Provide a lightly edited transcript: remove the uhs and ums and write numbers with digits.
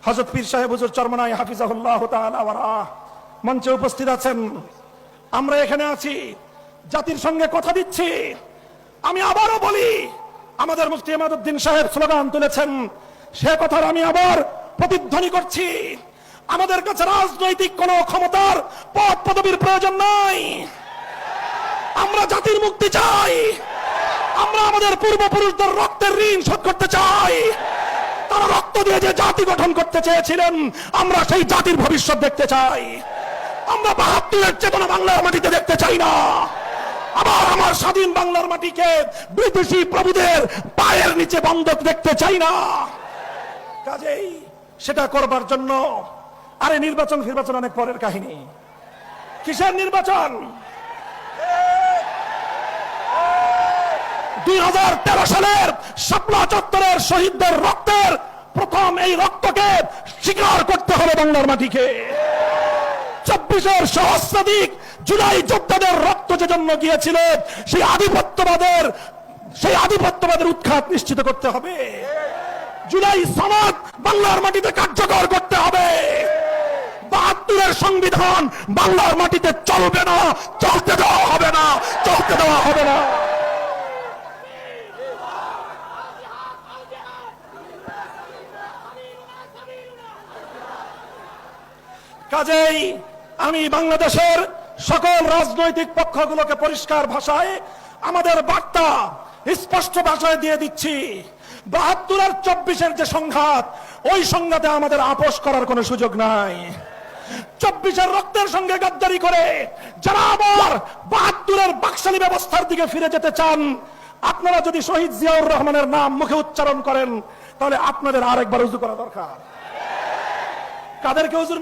হযরত পীর সাহেব হুজুর চরমনাই হাফিজাহুল্লাহ তাআলা ওয়া রাহ মঞ্চে উপস্থিত আছেন। আমরা এখানে আছি, জাতির সঙ্গে কথা দিচ্ছি। আমি আবারও বলি, আমাদের মুফতি ইমাদউদ্দিন সাহেব স্লোগান তুলেছেন, সে কথার আমি আবার প্রতিধ্বনি করছি। আমাদের কাছে রাজনৈতিক কোনো ক্ষমতার পদ পদবীর প্রয়োজন নাই। আমরা জাতির মুক্তি চাই। আমরা আমাদের পূর্বপুরুষদের রক্তের ঋণ শোধ করতে চাই। তারা রক্ত দিয়ে যে জাতি গঠন করতে চেয়েছিলেন, আমরা সেই জাতির ভবিষ্যৎ দেখতে চাই। আমরা ৭২-এর চেতনা বাংলার মাটিতে দেখতে চাই না। আবার আমার স্বাধীন বাংলার মাটিকে বিদেশি প্রভুদের পায়ের নিচে বন্ধক দেখতে চাই না। কাজেই সেটা করবার জন্য আরে নির্বাচন ফির্বাচন অনেক পরের কাহিনী। কিসের নির্বাচন? ২০১৩ সালের শাপলা চত্বরের শহীদদের রক্তের প্রথম এই রক্তকে স্বীকার করতে হবে বাংলার মাটিকে। ২৪-এর সহস্রাধিক জুলাই যোদ্ধাদের রক্ত যে জন্য গিয়েছিল, সেই আধিপত্যবাদের উৎখাত নিশ্চিত করতে হবে। জুলাই সনদ বাংলার মাটিতে কার্যকর করতে হবে। ৭২-এর সংবিধান বাংলার মাটিতে চলবে না, চলতে দেওয়া হবে না, চলতে দেওয়া হবে না। কাজেই আমি বাংলাদেশের সকল রাজনৈতিক পক্ষগুলোকে পরিষ্কার ভাষায় আমাদের বার্তা স্পষ্ট ভাষায় দিয়ে দিচ্ছি। ৭২ আর ২৪-এর যে সংঘাত, ওই সংঘাতে আমাদের আপোষ করার কোনো সুযোগ নাই। ২৪-এর রক্তের সঙ্গে গাদ্দারি করে যারা আবার ৭২-এর বাকশালী ব্যবস্থার দিকে ফিরে যেতে চান, আপনারা যদি শহীদ জিয়াউর রহমানের নাম মুখে উচ্চারণ করেন, তাহলে আপনাদের আরেকবার উজু করা দরকার। কাদেরকে উজু